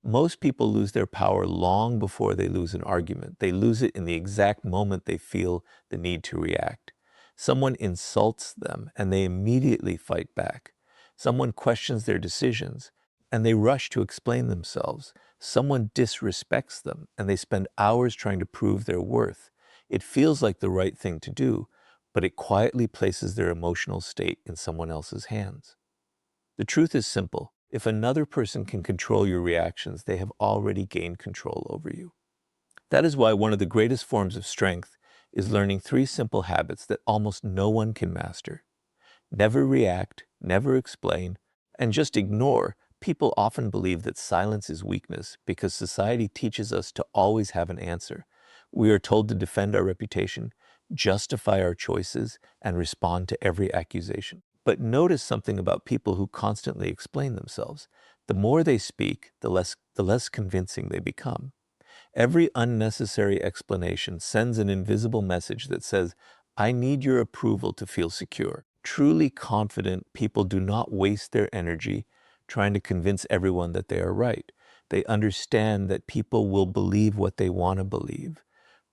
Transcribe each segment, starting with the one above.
Most people lose their power long before they lose an argument. They lose it in the exact moment they feel the need to react. Someone insults them and they immediately fight back. Someone questions their decisions and they rush to explain themselves. Someone disrespects them and they spend hours trying to prove their worth. It feels like the right thing to do, but it quietly places their emotional state in someone else's hands. The truth is simple. If another person can control your reactions, they have already gained control over you. That is why one of the greatest forms of strength is learning 3 simple habits that almost no one can master. Never react, never explain, and just ignore. People often believe that silence is weakness because society teaches us to always have an answer. We are told to defend our reputation, justify our choices, and respond to every accusation. But notice something about people who constantly explain themselves. The more they speak, the less convincing they become. Every unnecessary explanation sends an invisible message that says, I need your approval to feel secure. Truly confident people do not waste their energy trying to convince everyone that they are right. They understand that people will believe what they want to believe,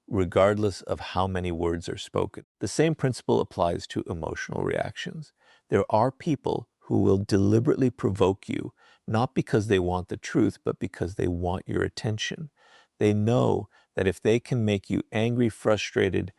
regardless of how many words are spoken. The same principle applies to emotional reactions. There are people who will deliberately provoke you, not because they want the truth, but because they want your attention. They know that if they can make you angry, frustrated,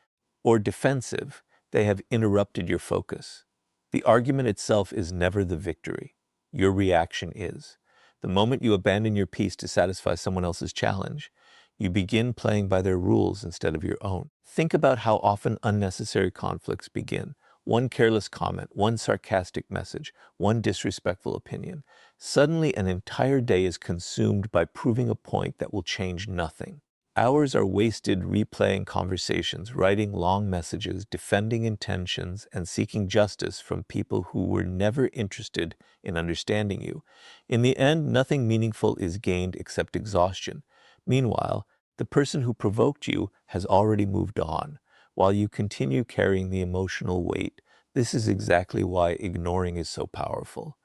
or defensive, they have interrupted your focus. The argument itself is never the victory. Your reaction is. The moment you abandon your peace to satisfy someone else's challenge, you begin playing by their rules instead of your own. Think about how often unnecessary conflicts begin. One careless comment, one sarcastic message, one disrespectful opinion. Suddenly, an entire day is consumed by proving a point that will change nothing. Hours are wasted replaying conversations, writing long messages, defending intentions, and seeking justice from people who were never interested in understanding you. In the end, nothing meaningful is gained except exhaustion. Meanwhile, the person who provoked you has already moved on, while you continue carrying the emotional weight. This is exactly why ignoring is so powerful.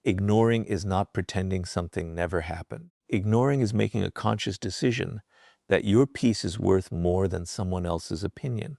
Ignoring is not pretending something never happened. Ignoring is making a conscious decision that your peace is worth more than someone else's opinion.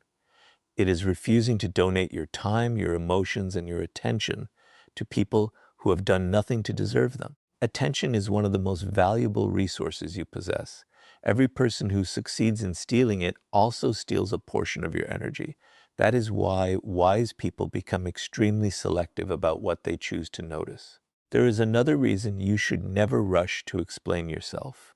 It is refusing to donate your time, your emotions, and your attention to people who have done nothing to deserve them. Attention is one of the most valuable resources you possess. Every person who succeeds in stealing it also steals a portion of your energy. That is why wise people become extremely selective about what they choose to notice. There is another reason you should never rush to explain yourself.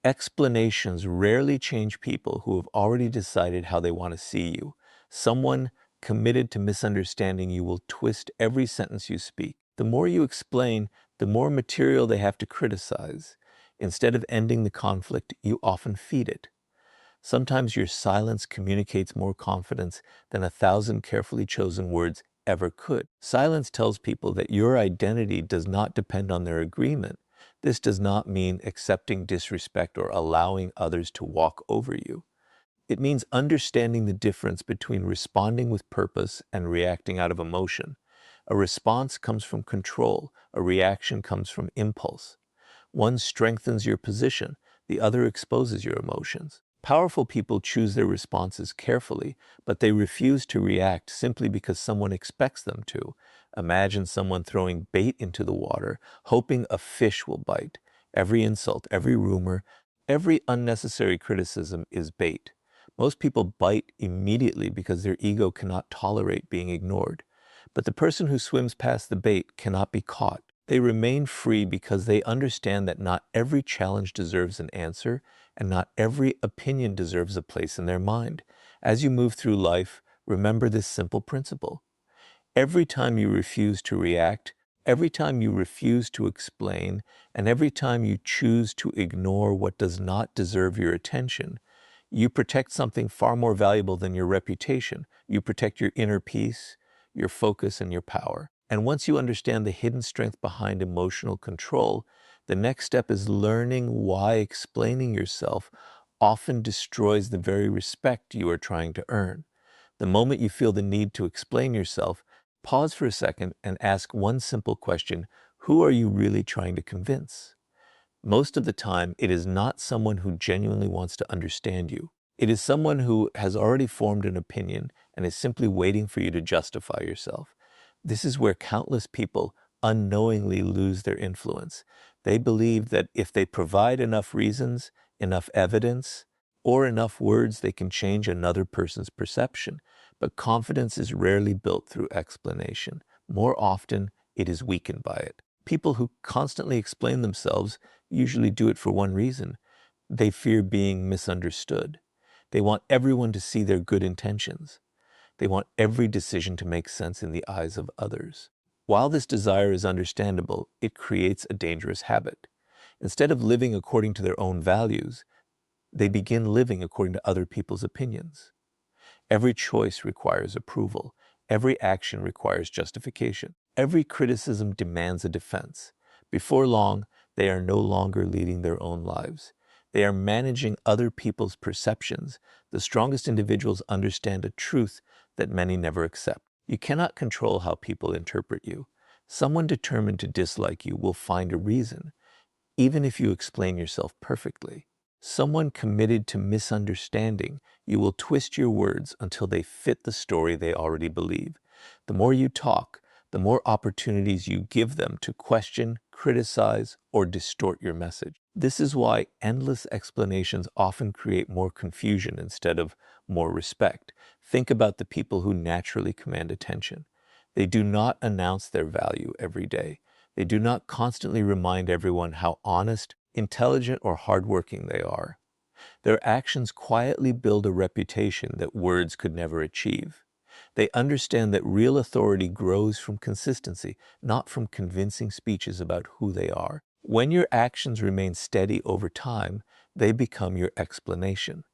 Explanations rarely change people who have already decided how they want to see you. Someone committed to misunderstanding you will twist every sentence you speak. The more you explain, the more material they have to criticize. Instead of ending the conflict, you often feed it. Sometimes your silence communicates more confidence than 1,000 carefully chosen words ever could. Silence tells people that your identity does not depend on their agreement. This does not mean accepting disrespect or allowing others to walk over you. It means understanding the difference between responding with purpose and reacting out of emotion. A response comes from control. A reaction comes from impulse. One strengthens your position. The other exposes your emotions. Powerful people choose their responses carefully, but they refuse to react simply because someone expects them to. Imagine someone throwing bait into the water, hoping a fish will bite. Every insult, every rumor, every unnecessary criticism is bait. Most people bite immediately because their ego cannot tolerate being ignored. But the person who swims past the bait cannot be caught. They remain free because they understand that not every challenge deserves an answer, and not every opinion deserves a place in their mind. As you move through life, remember this simple principle. Every time you refuse to react, every time you refuse to explain, and every time you choose to ignore what does not deserve your attention, you protect something far more valuable than your reputation. You protect your inner peace, your focus, and your power. And once you understand the hidden strength behind emotional control, the next step is learning why explaining yourself often destroys the very respect you are trying to earn. The moment you feel the need to explain yourself, pause for a second and ask one simple question: who are you really trying to convince? Most of the time, it is not someone who genuinely wants to understand you. It is someone who has already formed an opinion and is simply waiting for you to justify yourself. This is where countless people unknowingly lose their influence. They believe that if they provide enough reasons, enough evidence, or enough words, they can change another person's perception. But confidence is rarely built through explanation. More often, it is weakened by it. People who constantly explain themselves usually do it for one reason. They fear being misunderstood. They want everyone to see their good intentions. They want every decision to make sense in the eyes of others. While this desire is understandable, it creates a dangerous habit. Instead of living according to their own values, they begin living according to other people's opinions. Every choice requires approval. Every action requires justification. Every criticism demands a defense. Before long, they are no longer leading their own lives. They are managing other people's perceptions. The strongest individuals understand a truth that many never accept. You cannot control how people interpret you. Someone determined to dislike you will find a reason, even if you explain yourself perfectly. Someone committed to misunderstanding, you will twist your words until they fit the story they already believe. The more you talk, the more opportunities you give them to question, criticize, or distort your message. This is why endless explanations often create more confusion instead of more respect. Think about the people who naturally command attention. They do not announce their value every day. They do not constantly remind everyone how honest, intelligent, or hardworking they are. Their actions quietly build a reputation that words could never achieve. They understand that real authority grows from consistency, not from convincing speeches about who they are. When your actions remain steady over time, they become your explanation.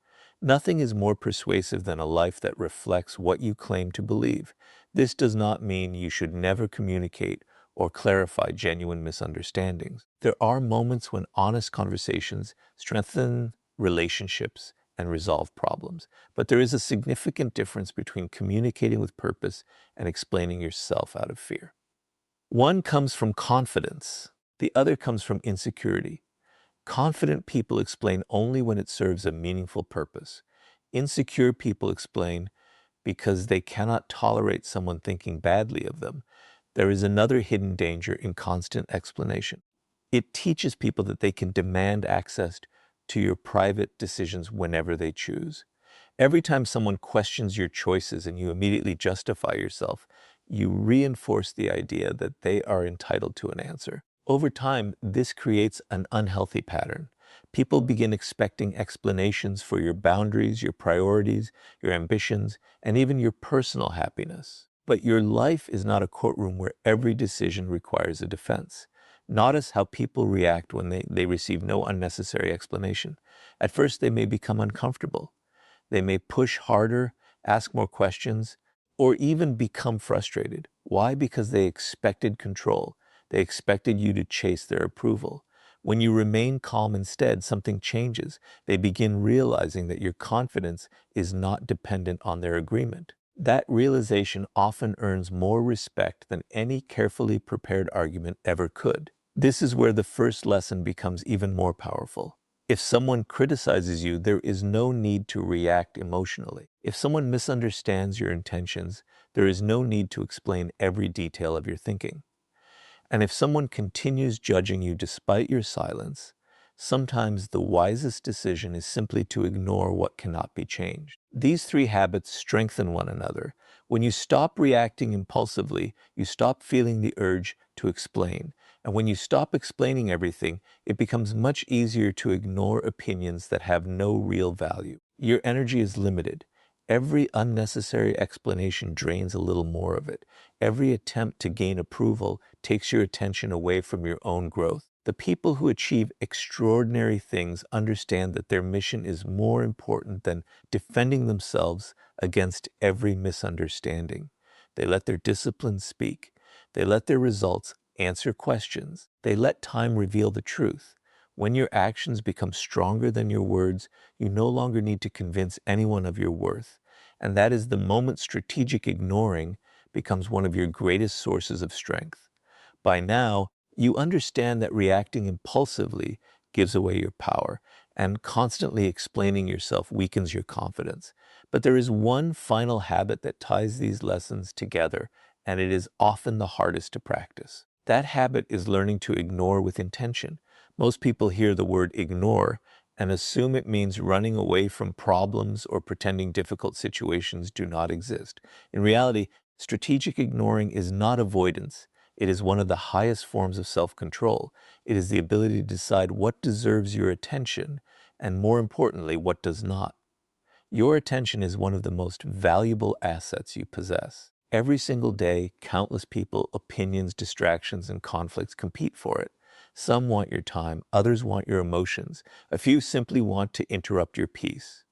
Nothing is more persuasive than a life that reflects what you claim to believe. This does not mean you should never communicate or clarify genuine misunderstandings. There are moments when honest conversations strengthen relationships and resolve problems, but there is a significant difference between communicating with purpose and explaining yourself out of fear. One comes from confidence, the other comes from insecurity. Confident people explain only when it serves a meaningful purpose. Insecure people explain because they cannot tolerate someone thinking badly of them. There is another hidden danger in constant explanation. It teaches people that they can demand access to your private decisions whenever they choose. Every time someone questions your choices and you immediately justify yourself, you reinforce the idea that they are entitled to an answer. Over time, this creates an unhealthy pattern. People begin expecting explanations for your boundaries, your priorities, your ambitions, and even your personal happiness. But your life is not a courtroom where every decision requires a defense. Notice how people react when they receive no unnecessary explanation. At first, they may become uncomfortable. They may push harder, ask more questions, or even become frustrated. Why? Because they expected control. They expected you to chase their approval. When you remain calm instead, something changes. They begin realizing that your confidence is not dependent on their agreement. That realization often earns more respect than any carefully prepared argument ever could. This is where the first lesson becomes even more powerful. If someone criticizes you, there is no need to react emotionally. If someone misunderstands your intentions, there is no need to explain every detail of your thinking. And if someone continues judging you despite your silence, sometimes the wisest decision is simply to ignore what cannot be changed. These three habits strengthen one another. When you stop reacting impulsively, you stop feeling the urge to explain. And when you stop explaining everything, it becomes much easier to ignore opinions that have no real value. Your energy is limited. Every unnecessary explanation drains a little more of it. Every attempt to gain approval takes your attention away from your own growth. The people who achieve extraordinary things understand that their mission is more important than defending themselves against every misunderstanding. They let their discipline speak. They let their results answer questions. They let time reveal the truth. When your actions become stronger than your words, you no longer need to convince anyone of your worth. And that is the moment strategic ignoring becomes one of your greatest sources of strength. By now, you understand that reacting impulsively gives away your power, and constantly explaining yourself weakens your confidence. But there is one final habit that ties these lessons together, and it is often the hardest to practice. That habit is learning to ignore with intention. Most people hear the word ignore and assume it means running away from problems or pretending difficult situations do not exist. In reality, strategic ignoring is not avoidance. It is one of the highest forms of self-control. It is the ability to decide what deserves your attention and, more importantly, what does not. Your attention is one of the most valuable assets you possess. Every single day, countless people, opinions, distractions, and conflicts compete for it. Some want your time, others want your emotions. A few simply want to interrupt your peace.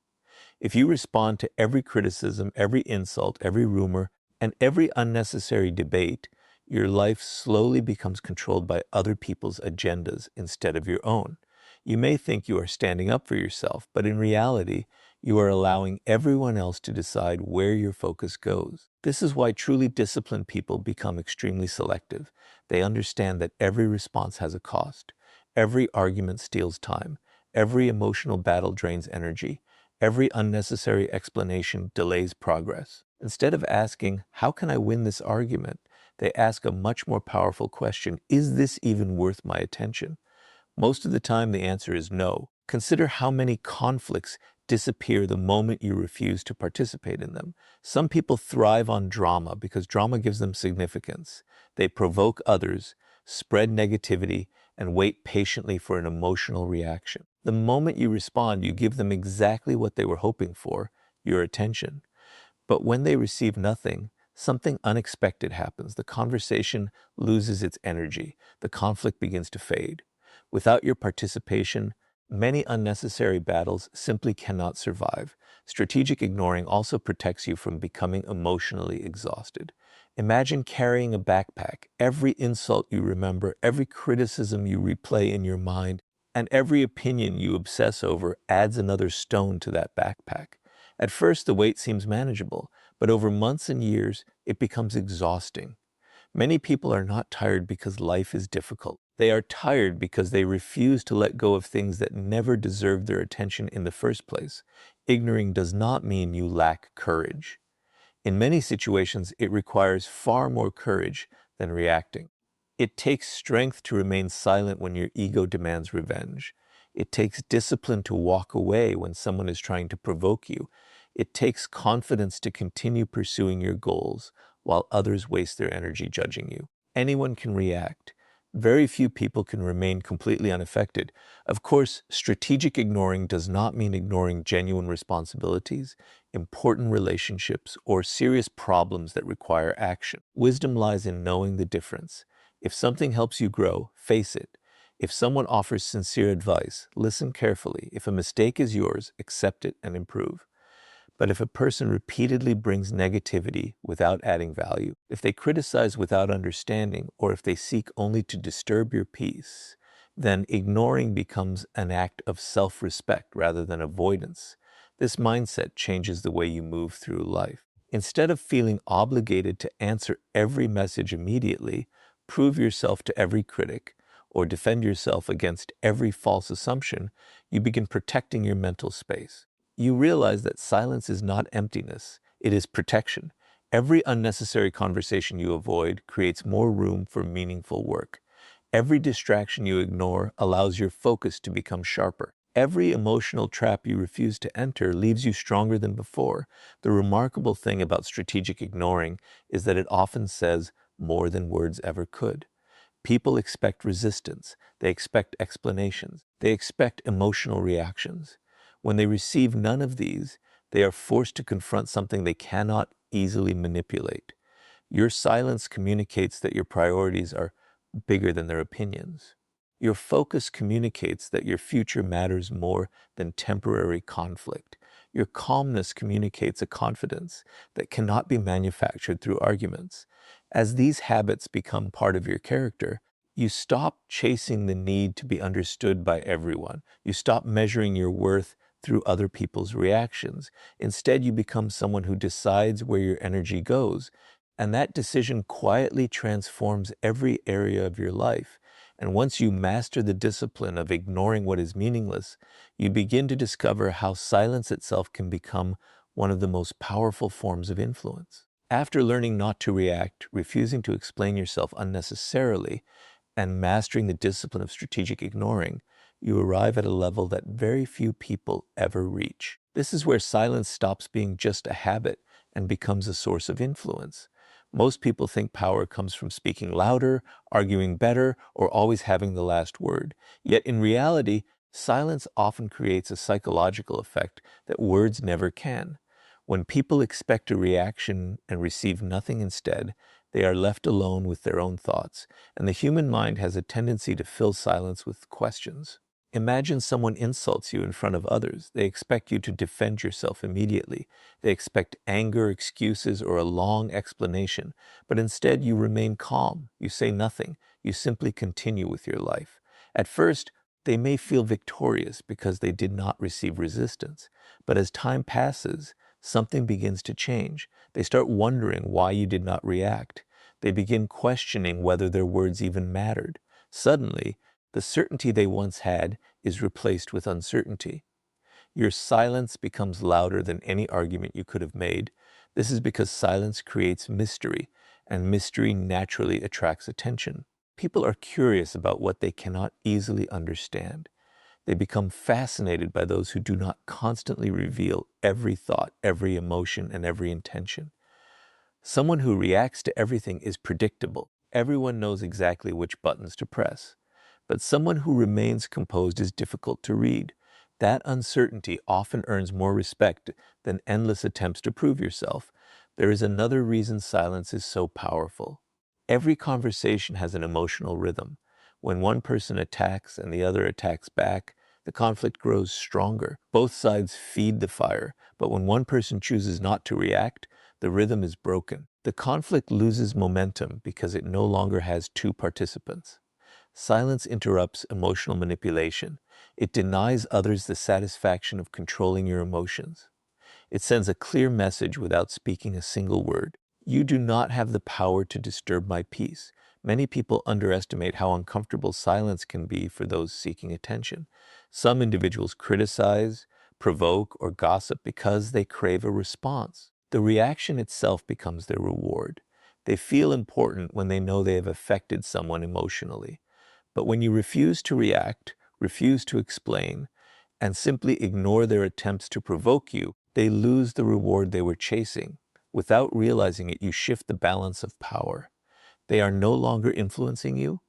If you respond to every criticism, every insult, every rumor, and every unnecessary debate, your life slowly becomes controlled by other people's agendas instead of your own. You may think you are standing up for yourself, but in reality, you are allowing everyone else to decide where your focus goes. This is why truly disciplined people become extremely selective. They understand that every response has a cost. Every argument steals time. Every emotional battle drains energy. Every unnecessary explanation delays progress. Instead of asking, "How can I win this argument?" they ask a much more powerful question: "Is this even worth my attention?" Most of the time, the answer is no. Consider how many conflicts disappear the moment you refuse to participate in them. Some people thrive on drama because drama gives them significance. They provoke others, spread negativity, and wait patiently for an emotional reaction. The moment you respond, you give them exactly what they were hoping for, your attention. But when they receive nothing, something unexpected happens. The conversation loses its energy. The conflict begins to fade. Without your participation, many unnecessary battles simply cannot survive. Strategic ignoring also protects you from becoming emotionally exhausted. Imagine carrying a backpack. Every insult you remember, every criticism you replay in your mind, and every opinion you obsess over adds another stone to that backpack. At first, the weight seems manageable, but over months and years, it becomes exhausting. Many people are not tired because life is difficult. They are tired because they refuse to let go of things that never deserved their attention in the first place. Ignoring does not mean you lack courage. In many situations, it requires far more courage than reacting. It takes strength to remain silent when your ego demands revenge. It takes discipline to walk away when someone is trying to provoke you. It takes confidence to continue pursuing your goals while others waste their energy judging you. Anyone can react. Very few people can remain completely unaffected. Of course, strategic ignoring does not mean ignoring genuine responsibilities, important relationships, or serious problems that require action. Wisdom lies in knowing the difference. If something helps you grow, face it. If someone offers sincere advice, listen carefully. If a mistake is yours, accept it and improve. But if a person repeatedly brings negativity without adding value, if they criticize without understanding, or if they seek only to disturb your peace, then ignoring becomes an act of self-respect rather than avoidance. This mindset changes the way you move through life. Instead of feeling obligated to answer every message immediately, prove yourself to every critic, or defend yourself against every false assumption, you begin protecting your mental space. You realize that silence is not emptiness, it is protection. Every unnecessary conversation you avoid creates more room for meaningful work. Every distraction you ignore allows your focus to become sharper. Every emotional trap you refuse to enter leaves you stronger than before. The remarkable thing about strategic ignoring is that it often says more than words ever could. People expect resistance, they expect explanations, they expect emotional reactions. When they receive none of these, they are forced to confront something they cannot easily manipulate. Your silence communicates that your priorities are bigger than their opinions. Your focus communicates that your future matters more than temporary conflict. Your calmness communicates a confidence that cannot be manufactured through arguments. As these habits become part of your character, you stop chasing the need to be understood by everyone. You stop measuring your worth through other people's reactions. Instead, you become someone who decides where your energy goes, and that decision quietly transforms every area of your life. And once you master the discipline of ignoring what is meaningless, you begin to discover how silence itself can become one of the most powerful forms of influence. After learning not to react, refusing to explain yourself unnecessarily, and mastering the discipline of strategic ignoring, you arrive at a level that very few people ever reach. This is where silence stops being just a habit and becomes a source of influence. Most people think power comes from speaking louder, arguing better, or always having the last word. Yet in reality, silence often creates a psychological effect that words never can. When people expect a reaction and receive nothing instead, they are left alone with their own thoughts, and the human mind has a tendency to fill silence with questions. Imagine someone insults you in front of others. They expect you to defend yourself immediately. They expect anger, excuses, or a long explanation, but instead you remain calm. You say nothing. You simply continue with your life. At first, they may feel victorious because they did not receive resistance, but as time passes, something begins to change. They start wondering why you did not react. They begin questioning whether their words even mattered. Suddenly, the certainty they once had is replaced with uncertainty. Your silence becomes louder than any argument you could have made. This is because silence creates mystery, and mystery naturally attracts attention. People are curious about what they cannot easily understand. They become fascinated by those who do not constantly reveal every thought, every emotion, and every intention. Someone who reacts to everything is predictable. Everyone knows exactly which buttons to press. But someone who remains composed is difficult to read. That uncertainty often earns more respect than endless attempts to prove yourself. There is another reason silence is so powerful. Every conversation has an emotional rhythm. When one person attacks and the other attacks back, the conflict grows stronger. Both sides feed the fire, but when one person chooses not to react, the rhythm is broken. The conflict loses momentum because it no longer has two participants. Silence interrupts emotional manipulation. It denies others the satisfaction of controlling your emotions. It sends a clear message without speaking a single word. You do not have the power to disturb my peace. Many people underestimate how uncomfortable silence can be for those seeking attention. Some individuals criticize, provoke, or gossip because they crave a response. The reaction itself becomes their reward. They feel important when they know they have affected someone emotionally. But when you refuse to react, refuse to explain, and simply ignore their attempts to provoke you, they lose the reward they were chasing. Without realizing it, you shift the balance of power. They are no longer influencing you.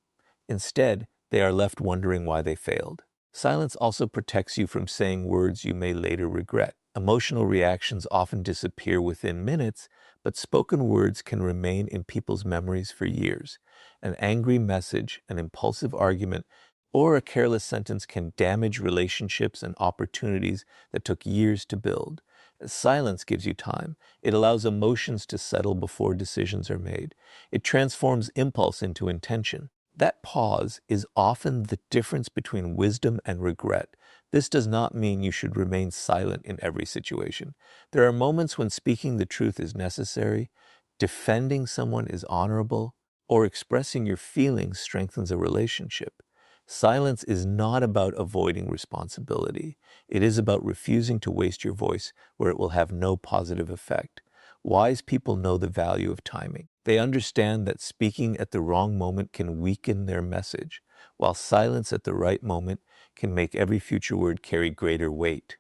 Instead, they are left wondering why they failed. Silence also protects you from saying words you may later regret. Emotional reactions often disappear within minutes, but spoken words can remain in people's memories for years. An angry message, an impulsive argument, or a careless sentence can damage relationships and opportunities that took years to build. Silence gives you time. It allows emotions to settle before decisions are made. It transforms impulse into intention. That pause is often the difference between wisdom and regret. This does not mean you should remain silent in every situation. There are moments when speaking the truth is necessary, defending someone is honorable, or expressing your feelings strengthens a relationship. Silence is not about avoiding responsibility. It is about refusing to waste your voice where it will have no positive effect. Wise people know the value of timing. They understand that speaking at the wrong moment can weaken their message, while silence at the right moment can make every future word carry greater weight.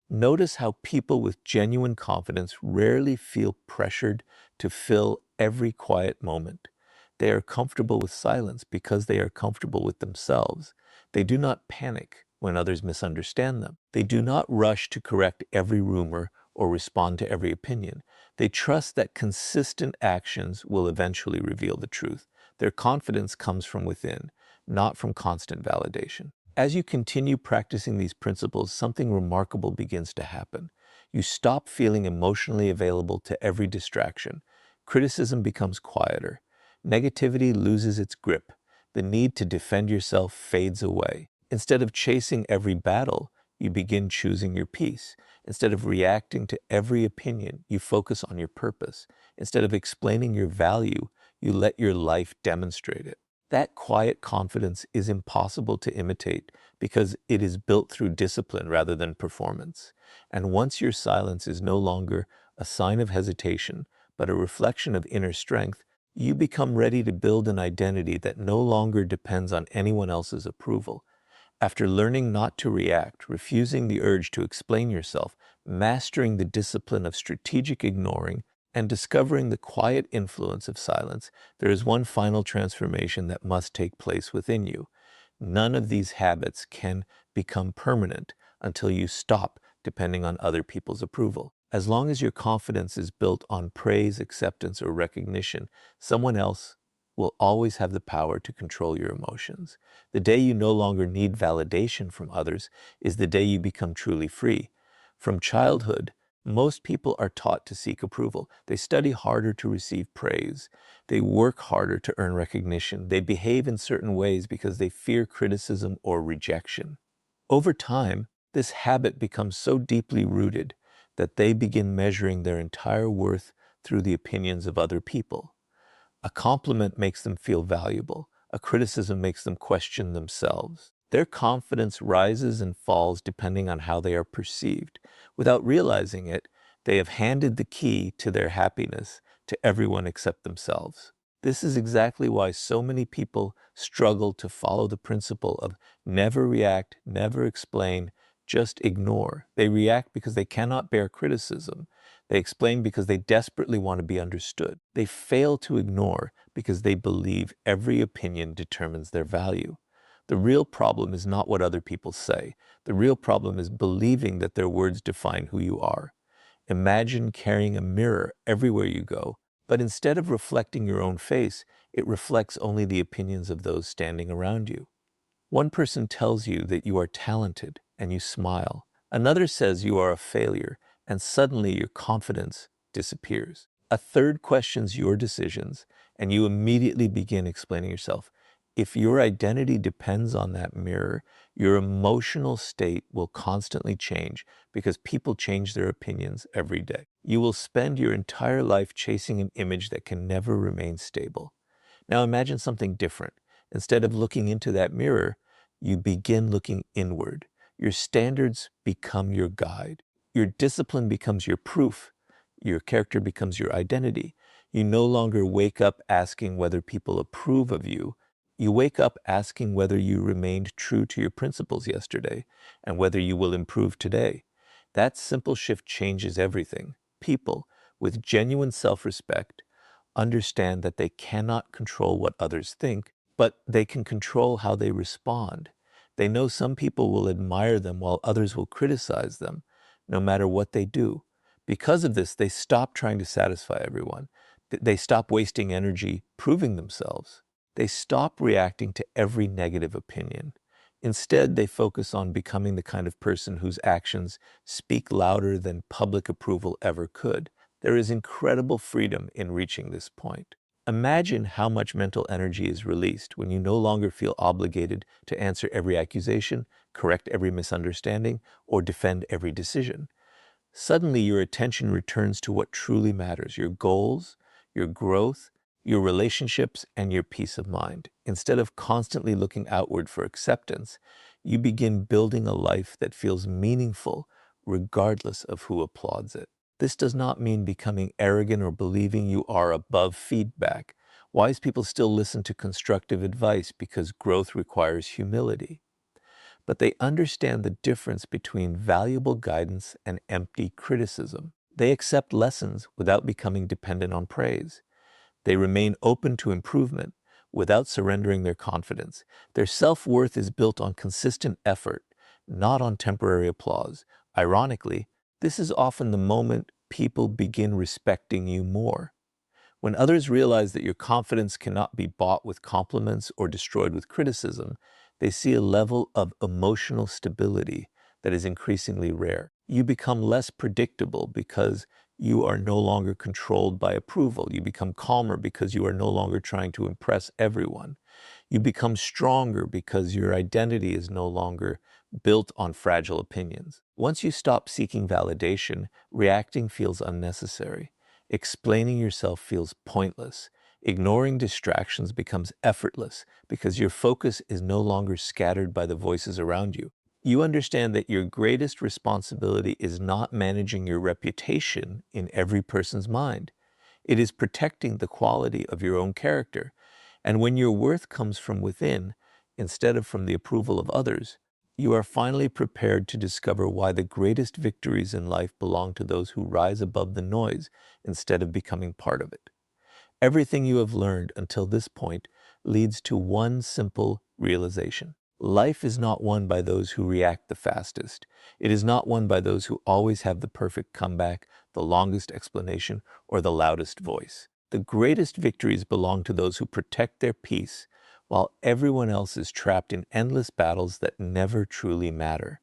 Notice how people with genuine confidence rarely feel pressured to fill every quiet moment. They are comfortable with silence because they are comfortable with themselves. They do not panic when others misunderstand them. They do not rush to correct every rumor or respond to every opinion. They trust that consistent actions will eventually reveal the truth. Their confidence comes from within, not from constant validation. As you continue practicing these principles, something remarkable begins to happen. You stop feeling emotionally available to every distraction. Criticism becomes quieter. Negativity loses its grip. The need to defend yourself fades away. Instead of chasing every battle, you begin choosing your peace. Instead of reacting to every opinion, you focus on your purpose. Instead of explaining your value, you let your life demonstrate it. That quiet confidence is impossible to imitate because it is built through discipline rather than performance. And once your silence is no longer a sign of hesitation, but a reflection of inner strength, you become ready to build an identity that no longer depends on anyone else's approval. After learning not to react, refusing the urge to explain yourself, mastering the discipline of strategic ignoring, and discovering the quiet influence of silence, there is one final transformation that must take place within you. None of these habits can become permanent until you stop depending on other people's approval. As long as your confidence is built on praise, acceptance, or recognition, someone else will always have the power to control your emotions. The day you no longer need validation from others is the day you become truly free. From childhood, most people are taught to seek approval. They study harder to receive praise. They work harder to earn recognition. They behave in certain ways because they fear criticism or rejection. Over time, this habit becomes so deeply rooted that they begin measuring their entire worth through the opinions of other people. A compliment makes them feel valuable. A criticism makes them question themselves. Their confidence rises and falls depending on how they are perceived. Without realizing it, they have handed the key to their happiness to everyone except themselves. This is exactly why so many people struggle to follow the principle of never react, never explain, just ignore. They react because they cannot bear criticism. They explain because they desperately want to be understood. They fail to ignore because they believe every opinion determines their value. The real problem is not what other people say. The real problem is believing that their words define who you are. Imagine carrying a mirror everywhere you go, but instead of reflecting your own face, it reflects only the opinions of those standing around you. One person tells you that you are talented and you smile. Another says you are a failure and suddenly your confidence disappears. A third questions your decisions and you immediately begin explaining yourself. If your identity depends on that mirror, your emotional state will constantly change because people change their opinions every day. You will spend your entire life chasing an image that can never remain stable. Now imagine something different. Instead of looking into that mirror, you begin looking inward. Your standards become your guide. Your discipline becomes your proof. Your character becomes your identity. You no longer wake up asking whether people approve of you. You wake up asking whether you remained true to your principles yesterday and whether you will improve today. That simple shift changes everything. People with genuine self-respect understand that they cannot control what others think, but they can control how they respond. They know some people will admire them while others will criticize them, no matter what they do. Because of this, they stop trying to satisfy everyone. They stop wasting energy proving themselves. They stop reacting to every negative opinion. Instead, they focus on becoming the kind of person whose actions speak louder than public approval ever could. There is incredible freedom in reaching this point. Imagine how much mental energy is released when you no longer feel obligated to answer every accusation, correct every misunderstanding, or defend every decision. Suddenly, your attention returns to what truly matters: your goals, your growth, your relationships, and your peace of mind. Instead of constantly looking outward for acceptance, you begin building a life that feels meaningful regardless of who applauds it. This does not mean becoming arrogant or believing you are above feedback. Wise people still listen to constructive advice because growth requires humility. But they understand the difference between valuable guidance and empty criticism. They accept lessons without becoming dependent on praise. They remain open to improvement without surrendering their confidence. Their self-worth is built on consistent effort, not on temporary applause. Ironically, this is often the moment people begin respecting you more. When others realize that your confidence cannot be bought with compliments or destroyed with criticism, they see a level of emotional stability that is increasingly rare. You become less predictable because you are no longer controlled by approval. You become calmer because you are no longer trying to impress everyone. You become stronger because your identity is no longer built on fragile opinions. Once you stop seeking validation, reacting feels unnecessary. Explaining yourself feels pointless. Ignoring distractions becomes effortless because your focus is no longer scattered by the voices around you. You understand that your greatest responsibility is not managing your reputation in every person's mind. It is protecting the quality of your own character. And when your worth comes from within, instead of from the approval of others, you are finally prepared to discover why the greatest victories in life belong to those who rise above the noise instead of becoming part of it. Everything you have learned until this point leads to one simple realization. Life is not won by those who react the fastest. It is not won by those who always have the perfect comeback, the longest explanation, or the loudest voice. The greatest victories belong to those who protect their peace while everyone else is trapped in endless battles that never truly matter.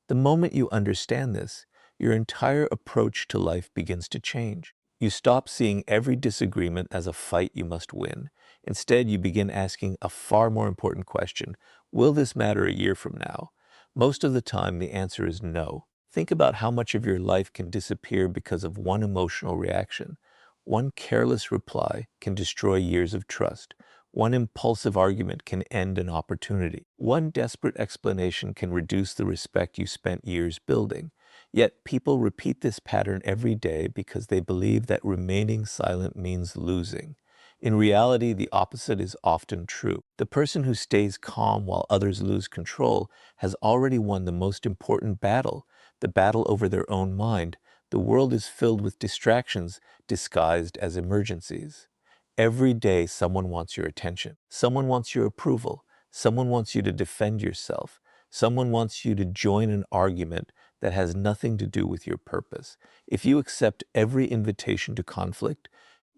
The moment you understand this, your entire approach to life begins to change. You stop seeing every disagreement as a fight you must win. Instead, you begin asking a far more important question: will this matter a year from now? Most of the time, the answer is no. Think about how much of your life can disappear because of one emotional reaction. One careless reply can destroy years of trust. One impulsive argument can end an opportunity. One desperate explanation can reduce the respect you spent years building. Yet people repeat this pattern every day because they believe that remaining silent means losing. In reality, the opposite is often true. The person who stays calm while others lose control has already won the most important battle, the battle over their own mind. The world is filled with distractions disguised as emergencies. Every day, someone wants your attention. Someone wants your approval. Someone wants you to defend yourself. Someone wants you to join an argument that has nothing to do with your purpose. If you accept every invitation to conflict,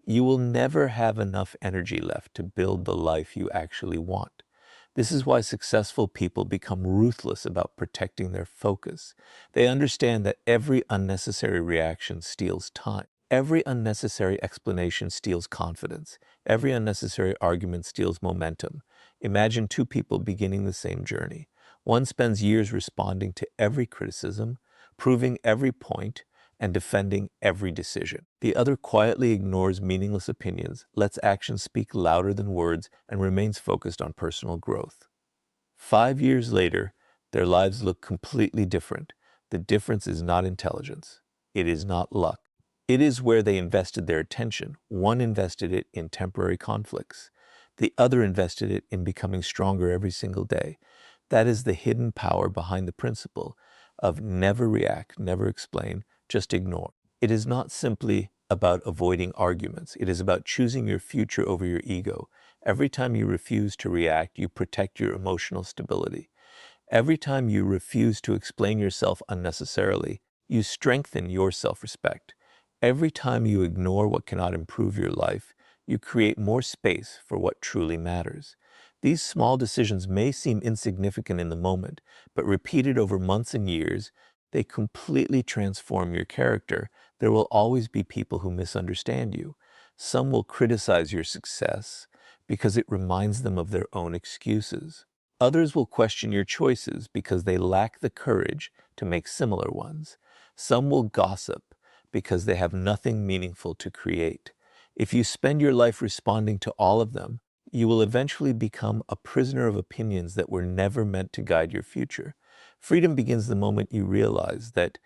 you will never have enough energy left to build the life you actually want. This is why successful people become ruthless about protecting their focus. They understand that every unnecessary reaction steals time. Every unnecessary explanation steals confidence. Every unnecessary argument steals momentum. Imagine two people beginning the same journey. One spends years responding to every criticism, proving every point, and defending every decision. The other quietly ignores meaningless opinions, lets actions speak louder than words, and remains focused on personal growth. 5 years later, their lives look completely different. The difference is not intelligence. It is not luck. It is where they invested their attention. One invested it in temporary conflicts. The other invested it in becoming stronger every single day. That is the hidden power behind the principle of never react, never explain, just ignore. It is not simply about avoiding arguments. It is about choosing your future over your ego. Every time you refuse to react, you protect your emotional stability. Every time you refuse to explain yourself unnecessarily, you strengthen your self-respect. Every time you ignore what cannot improve your life, you create more space for what truly matters. These small decisions may seem insignificant in the moment, but repeated over months and years, they completely transform your character. There will always be people who misunderstand you. Some will criticize your success because it reminds them of their own excuses. Others will question your choices because they lack the courage to make similar ones. Some will gossip because they have nothing meaningful to create. If you spend your life responding to all of them, you will eventually become a prisoner of opinions that were never meant to guide your future. Freedom begins the moment you realize that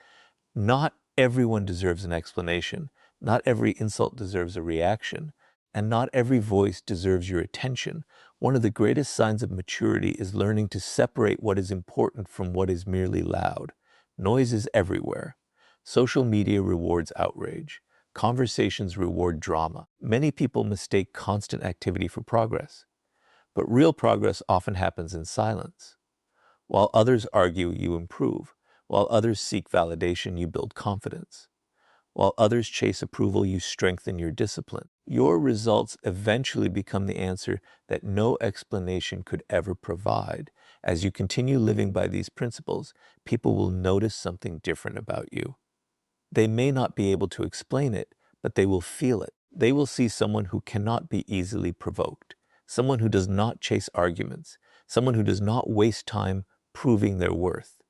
not everyone deserves an explanation, not every insult deserves a reaction, and not every voice deserves your attention. One of the greatest signs of maturity is learning to separate what is important from what is merely loud. Noise is everywhere. Social media rewards outrage. Conversations reward drama. Many people mistake constant activity for progress, but real progress often happens in silence. While others argue, you improve. While others seek validation, you build confidence. While others chase approval, you strengthen your discipline. Your results eventually become the answer that no explanation could ever provide. As you continue living by these principles, people will notice something different about you. They may not be able to explain it, but they will feel it. They will see someone who cannot be easily provoked, someone who does not chase arguments, someone who does not waste time proving their worth.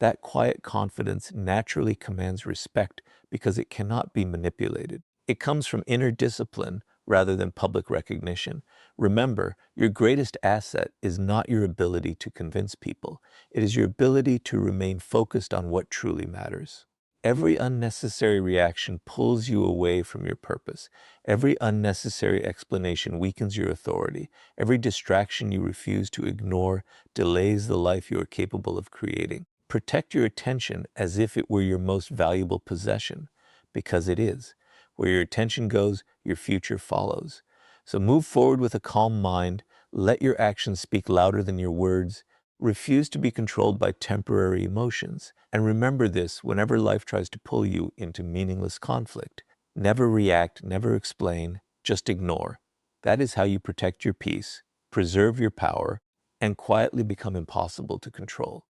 That quiet confidence naturally commands respect because it cannot be manipulated. It comes from inner discipline rather than public recognition. Remember, your greatest asset is not your ability to convince people. It is your ability to remain focused on what truly matters. Every unnecessary reaction pulls you away from your purpose. Every unnecessary explanation weakens your authority. Every distraction you refuse to ignore delays the life you are capable of creating. Protect your attention as if it were your most valuable possession, because it is. Where your attention goes, your future follows. So move forward with a calm mind. Let your actions speak louder than your words. Refuse to be controlled by temporary emotions. And remember this whenever life tries to pull you into meaningless conflict. Never react, never explain, just ignore. That is how you protect your peace, preserve your power, and quietly become impossible to control.